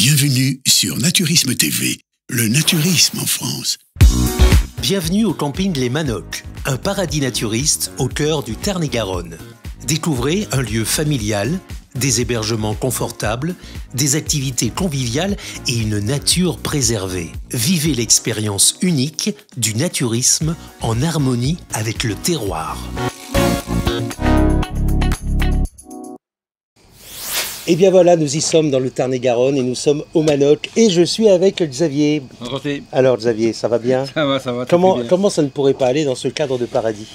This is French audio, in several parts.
Bienvenue sur Naturisme TV, le naturisme en France. Bienvenue au camping Les Manocs, un paradis naturiste au cœur du Tarn-et-Garonne. Découvrez un lieu familial, des hébergements confortables, des activités conviviales et une nature préservée. Vivez l'expérience unique du naturisme en harmonie avec le terroir. Et bien voilà, nous y sommes dans le Tarn-et-Garonne et nous sommes au Manocs et je suis avec Xavier. Enchanté. Alors Xavier, ça va bien? Ça va. Comment ça ne pourrait pas aller dans ce cadre de paradis?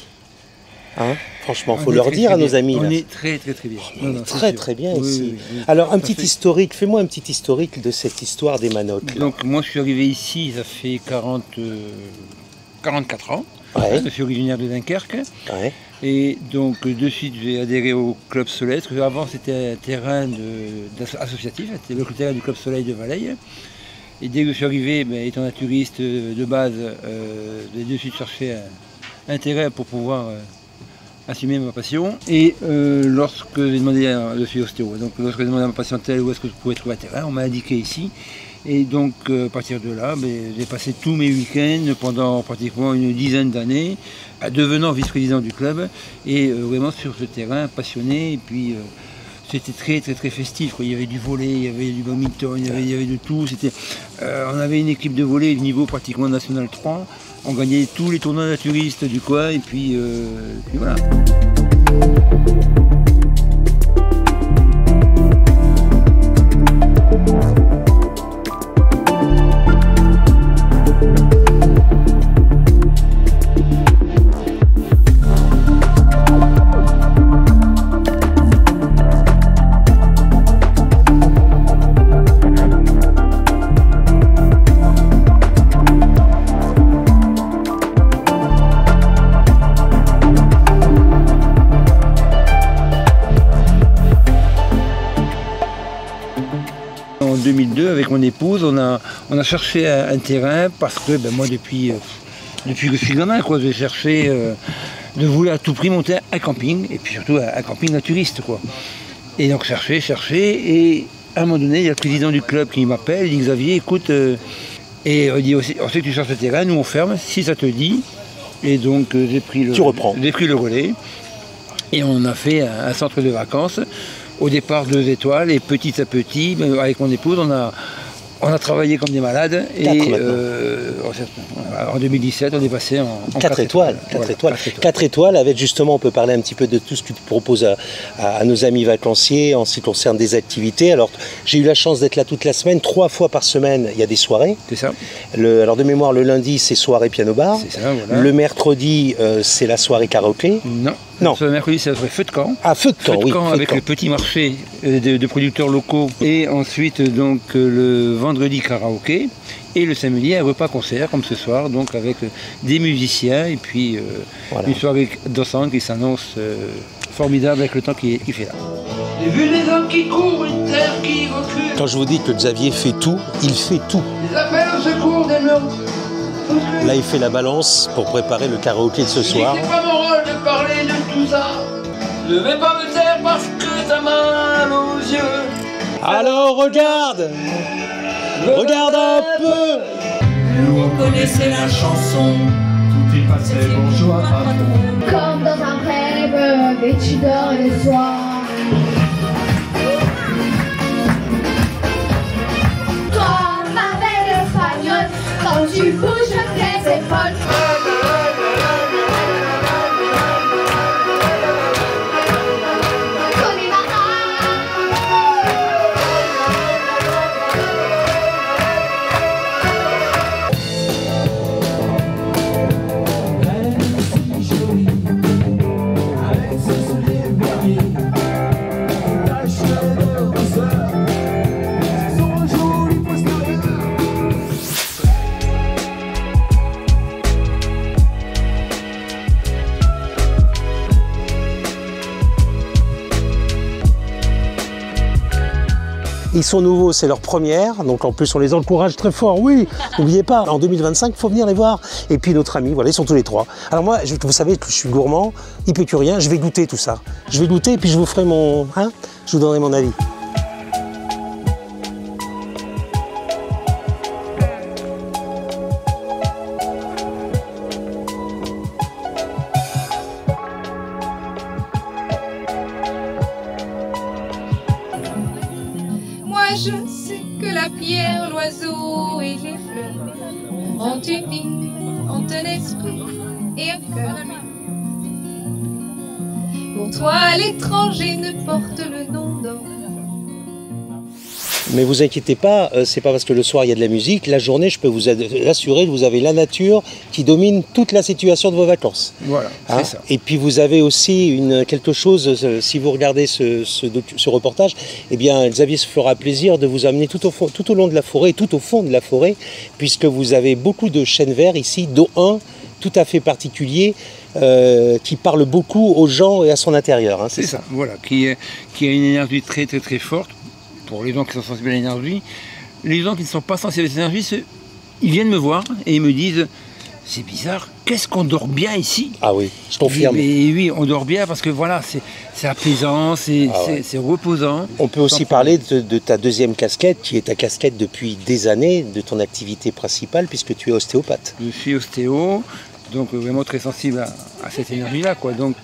Hein? Franchement, il faut leur dire à nos amis. On là. est très bien. On est très bien ici. Oui. Alors un petit historique, fais-moi un petit historique de cette histoire des Manocs. Donc moi je suis arrivé ici, ça fait 44 ans. Ouais. Je suis originaire de Dunkerque. Ouais. Et donc de suite j'ai adhéré au Club Soleil, parce qu'avant c'était un terrain associatif, c'était le terrain du Club Soleil de Valais. Et dès que je suis arrivé, étant naturiste de base, j'ai de suite cherché un terrain pour pouvoir assumer ma passion. Et lorsque j'ai demandé, je suis ostéo, donc lorsque j'ai demandé à ma patientèle où est-ce que je pouvais trouver un terrain, on m'a indiqué ici. Et donc à partir de là, j'ai passé tous mes week-ends pendant pratiquement une dizaine d'années, devenant vice-président du club et vraiment sur ce terrain passionné. Et puis c'était très festif, quoi. Il y avait du volley, il y avait du badminton, il y avait de tout. On avait une équipe de volley niveau pratiquement national 3. On gagnait tous les tournois naturistes du coin et puis voilà. En 2002, avec mon épouse, on a cherché un terrain parce que moi, depuis que je suis gamin, j'ai cherché de vouloir à tout prix monter un camping, et puis surtout un camping naturiste, quoi. Et donc chercher, et à un moment donné, il y a le président du club qui m'appelle, il dit Xavier, écoute, et il dit aussi, on sait que tu cherches le terrain, nous on ferme, si ça te dit. Et donc j'ai pris le relais, et on a fait un centre de vacances. Au départ 2 étoiles et petit à petit, avec mon épouse, on a travaillé comme des malades. En 2017, on est passé en 4 étoiles. 4 étoiles avec justement, on peut parler un petit peu de tout ce que tu proposes à nos amis vacanciers en ce qui concerne des activités. Alors, j'ai eu la chance d'être là toute la semaine. 3 fois par semaine, il y a des soirées. C'est ça. Alors de mémoire, le lundi, c'est soirée piano-bar. C'est ça, voilà. Le mercredi, c'est la soirée karaoké. Non. Ce mercredi, c'est la soirée feu de camp. Ah, feu de camp, oui. Avec le petit marché de producteurs locaux. Et ensuite, donc, le vendredi karaoké. Et le samedi, un repas concert, comme ce soir, donc avec des musiciens. Et puis, une soirée dansante qui s'annonce formidable avec le temps qui fait là. J'ai vu des hommes qui courent, une terre qui recule. Quand je vous dis que Xavier fait tout, il fait tout. Des appels au secours, des murs. Là, il fait la balance pour préparer le karaoké de ce soir. C'est pas mon rôle de parler de tout ça. Je vais pas me taire parce que t'as mal aux yeux. Alors regarde un peu. Vous connaissez la chanson. Tout est passé, bonjour patron. Comme dans un rêve, mais tu dors le soir. Toi, ma belle espagnole, quand tu bouges tes épaules. Ils sont nouveaux, c'est leur première, donc en plus on les encourage très fort, oui, n'oubliez pas, en 2025, il faut venir les voir. Et puis notre ami, voilà, ils sont tous les 3. Alors moi, vous savez que je suis gourmand, épicurien, je vais goûter tout ça. Je vais goûter et puis je vous ferai je vous donnerai mon avis. je sais que la pierre, l'oiseau et les fleurs ont uni, ont un esprit et un cœur. Pour toi, l'étranger ne porte le nom d'or. Mais vous inquiétez pas, c'est pas parce que le soir il y a de la musique, la journée, je peux vous assurer que vous avez la nature qui domine toute la situation de vos vacances. Voilà, c'est ça. Et puis vous avez aussi quelque chose, si vous regardez ce reportage, eh bien Xavier se fera plaisir de vous amener tout au long de la forêt, tout au fond de la forêt, puisque vous avez beaucoup de chênes verts ici, dont un tout à fait particulier, qui parle beaucoup aux gens et à son intérieur. Hein, c'est ça, voilà, qui a une énergie très très très forte. Pour les gens qui sont sensibles à l'énergie, les gens qui ne sont pas sensibles à cette énergie, ils viennent me voir et ils me disent « C'est bizarre, qu'est-ce qu'on dort bien ici ?» Ah oui, je confirme. Mais oui, on dort bien parce que voilà, c'est apaisant, c'est reposant. On peut aussi parler de ta deuxième casquette, qui est ta casquette depuis des années, de ton activité principale, puisque tu es ostéopathe. Je suis ostéo, donc vraiment très sensible à cette énergie-là, quoi. Donc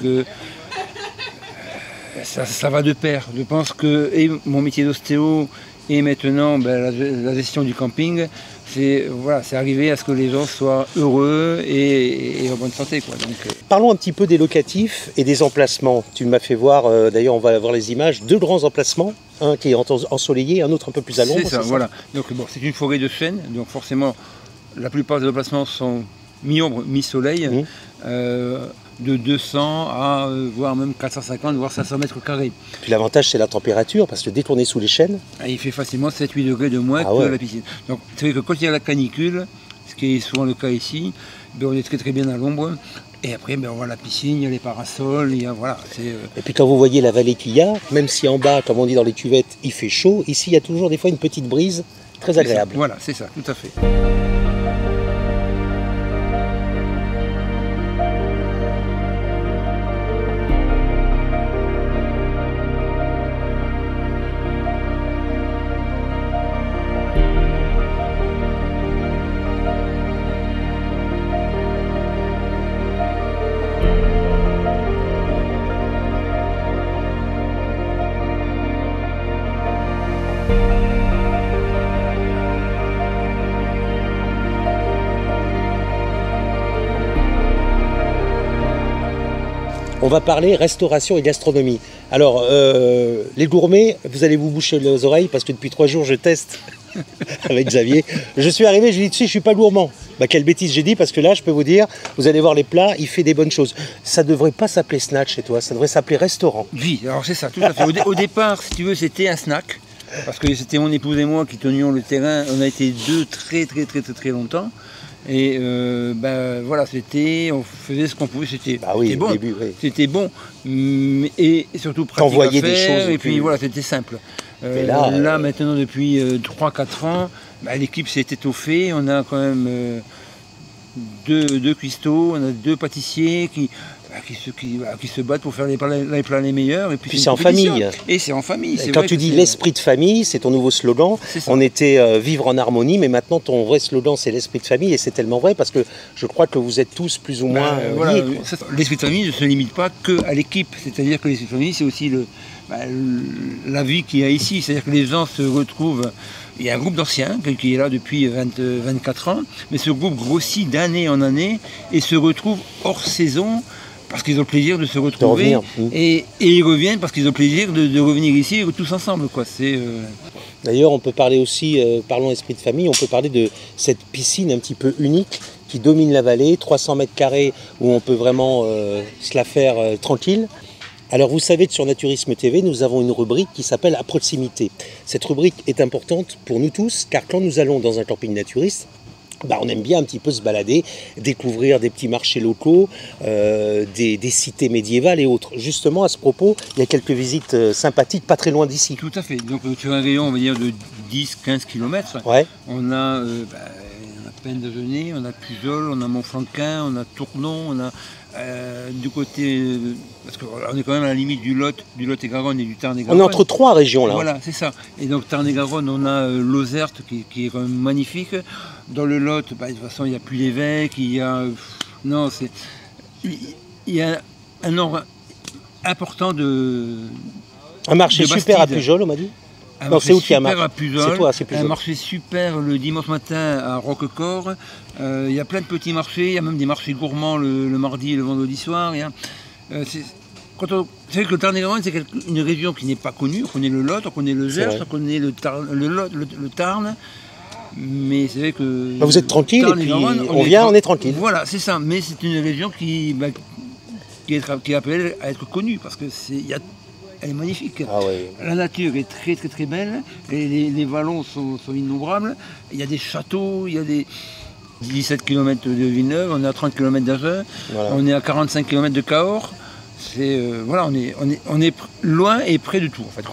ça va de pair. Je pense que mon métier d'ostéo et maintenant la gestion du camping, c'est arriver à ce que les gens soient heureux et en bonne santé, quoi. Donc, Parlons un petit peu des locatifs et des emplacements. Tu m'as fait voir, d'ailleurs on va voir les images, 2 grands emplacements, un qui est ensoleillé, un autre un peu plus à l'ombre. C'est ça, voilà. Donc bon, c'est une forêt de chênes, donc forcément la plupart des emplacements sont mi-ombre, mi-soleil. De 200 à voire même 450, voire 500 mètres carrés. Puis l'avantage c'est la température, parce que dès qu'on est sous les chênes... Il fait facilement 7-8 degrés de moins que la piscine. Donc c'est vrai que quand il y a la canicule, ce qui est souvent le cas ici, on est très très bien à l'ombre. Et après on voit la piscine, il y a les parasols, il y a, voilà. Et puis quand vous voyez la vallée qu'il y a, même si en bas, comme on dit dans les cuvettes, il fait chaud, ici il y a toujours des fois une petite brise très agréable. Voilà, c'est ça, tout à fait. On va parler restauration et gastronomie. Alors, les gourmets, vous allez vous boucher les oreilles parce que depuis 3 jours, je teste avec Xavier. Je suis arrivé, je lui ai dit, tu sais, je suis pas gourmand. Bah, quelle bêtise j'ai dit, parce que là, je peux vous dire, vous allez voir les plats, il fait des bonnes choses. Ça devrait pas s'appeler snatch chez toi, ça devrait s'appeler restaurant. Oui, alors c'est ça, tout à fait. Au départ, si tu veux, c'était un snack. Parce que c'était mon épouse et moi qui tenions le terrain. On a été 2 très longtemps. Et voilà, on faisait ce qu'on pouvait, c'était bon. Début, oui. C'était bon, et surtout pratique à faire, des choses et puis voilà, c'était simple. Là maintenant, depuis 3-4 ans, l'équipe s'est étoffée. On a quand même 2 cuistots, on a 2 pâtissiers qui se battent pour faire les plats les meilleurs. Et puis c'est en famille. Et c'est en famille. Quand tu dis l'esprit de famille, c'est ton nouveau slogan. On était vivre en harmonie, mais maintenant ton vrai slogan c'est l'esprit de famille, et c'est tellement vrai parce que je crois que vous êtes tous plus ou moins liés. L'esprit de famille ne se limite pas qu'à l'équipe, c'est-à-dire que l'esprit de famille c'est aussi la vie qu'il y a ici, c'est-à-dire que les gens se retrouvent. Il y a un groupe d'anciens qui est là depuis 24 ans, mais ce groupe grossit d'année en année et se retrouve hors saison. Parce qu'ils ont le plaisir de se retrouver et ils reviennent parce qu'ils ont le plaisir de revenir ici tous ensemble, quoi. D'ailleurs, on peut parler aussi, parlons esprit de famille, on peut parler de cette piscine un petit peu unique qui domine la vallée, 300 mètres carrés où on peut vraiment se la faire tranquille. Alors vous savez que sur Naturisme TV, nous avons une rubrique qui s'appelle « À proximité ». Cette rubrique est importante pour nous tous, car quand nous allons dans un camping naturiste, on aime bien un petit peu se balader, découvrir des petits marchés locaux, des cités médiévales et autres. Justement, à ce propos, il y a quelques visites sympathiques, pas très loin d'ici. Tout à fait. Donc sur un rayon, on va dire, de 10-15 km, on a Pendejournay, on a Pujol, on a Montfranquin, on a Tournon, on a du côté, parce qu'on est quand même à la limite du Lot-et-Garonne et du Tarn-et-Garonne. On est entre 3 régions là. Voilà, c'est ça. Et donc Tarn-et-Garonne, on a Lozerte qui est quand même magnifique. Dans le Lot, de toute façon, il n'y a plus l'évêque, il y a un nombre important de. Un marché super à Pujol, on m'a dit. Non, c'est où qu'il y a super à Puzzol, C'est toi, c'est Puzzol. Un marché super le dimanche matin à Roquecorps. Il y a plein de petits marchés, il y a même des marchés gourmands le mardi et le vendredi soir. C'est vrai que le Tarn-et-Garonne, c'est une région qui n'est pas connue. On connaît le Lot, on connaît le Gers, on connaît le Tarn. Mais c'est vrai que... Vous êtes tranquille et puis on est tranquille. Voilà, c'est ça. Mais c'est une région qui est appelée à être connue parce que elle est magnifique. Ah ouais. La nature est très très très belle, les vallons sont innombrables, il y a des châteaux, il y a des 17 km de Villeneuve, on est à 30 km d'Agen, voilà. On est à 45 km de Cahors, voilà, on est loin et près de tout en fait.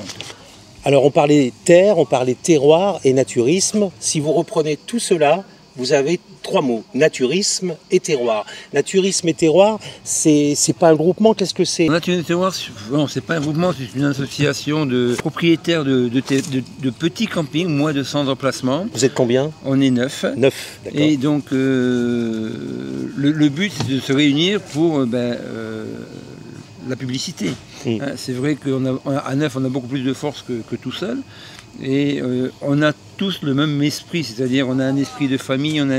Alors on parlait terre, on parlait terroir et naturisme, si vous reprenez tout cela, vous avez 3 mots, naturisme et terroir. Naturisme et terroir, c'est pas un groupement, qu'est-ce que c'est? Naturisme et terroir, non, c'est pas un groupement, c'est une association de propriétaires de petits campings, moins de 100 emplacements. Vous êtes combien? On est 9. 9, d'accord. Et donc, le but, c'est de se réunir pour la publicité. C'est vrai qu'à 9, on a beaucoup plus de force que tout seul. Et on a tous le même esprit, c'est-à-dire on a un esprit de famille, on a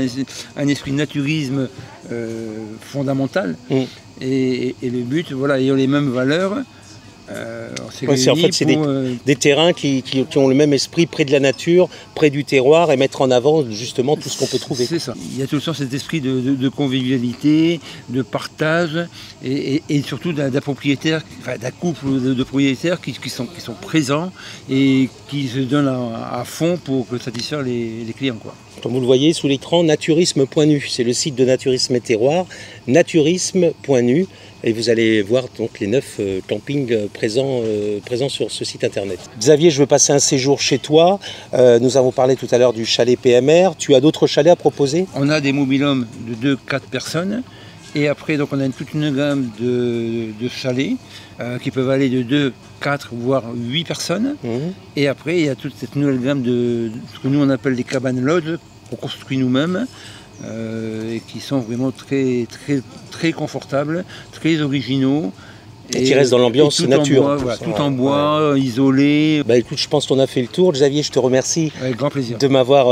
un esprit de naturisme fondamental. Et le but, voilà, ayant les mêmes valeurs, on s'est réunis en fait, c'est des terrains qui ont le même esprit, près de la nature, près du terroir, et mettre en avant justement tout ce qu'on peut trouver. C'est ça. Il y a tout le temps cet esprit de convivialité, de partage, et surtout d'un propriétaire, enfin, d'un couple de propriétaires qui sont présents et qui se donnent à fond pour satisfaire les clients, quoi. Comme vous le voyez sous l'écran, naturisme.nu, c'est le site de Naturisme et Terroir, naturisme.nu, et vous allez voir donc les 9 campings présents sur ce site internet. Xavier, je veux passer un séjour chez toi. Nous avons parlé tout à l'heure du chalet PMR. Tu as d'autres chalets à proposer? On a des mobil-homes de 2-4 personnes. Et après, donc, on a toute une gamme de chalets qui peuvent aller de 2, 4, voire 8 personnes. Et après, il y a toute cette nouvelle gamme de ce que nous on appelle des cabanes lodge qu'on construit nous-mêmes. Et qui sont vraiment très, très, très confortables, très originaux. Et qui restent dans l'ambiance nature. Tout en bois, isolé. Bah écoute, je pense qu'on a fait le tour. Xavier, je te remercie avec grand plaisir de m'avoir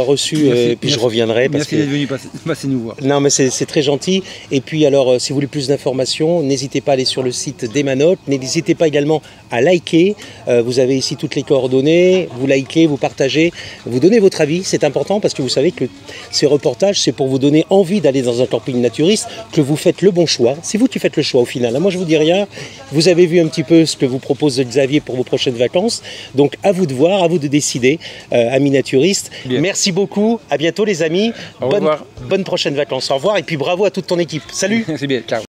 reçu. Et puis je reviendrai. Merci d'être venu passer nous voir. Non, mais c'est très gentil. Et puis alors, si vous voulez plus d'informations, n'hésitez pas à aller sur le site des Manottes. N'hésitez pas également à liker. Vous avez ici toutes les coordonnées. Vous likez, vous partagez, vous donnez votre avis. C'est important parce que vous savez que ces reportages, c'est pour vous donner envie d'aller dans un camping naturiste, que vous faites le bon choix. C'est vous qui faites le choix au final. Moi, je vous dis rien. Vous avez vu un petit peu ce que vous propose Xavier pour vos prochaines vacances. Donc à vous de voir, à vous de décider, amis naturistes. Bien. Merci beaucoup. À bientôt les amis. Au revoir. Bonne prochaine vacances. Au revoir et puis bravo à toute ton équipe. Salut. C'est bien. Ciao.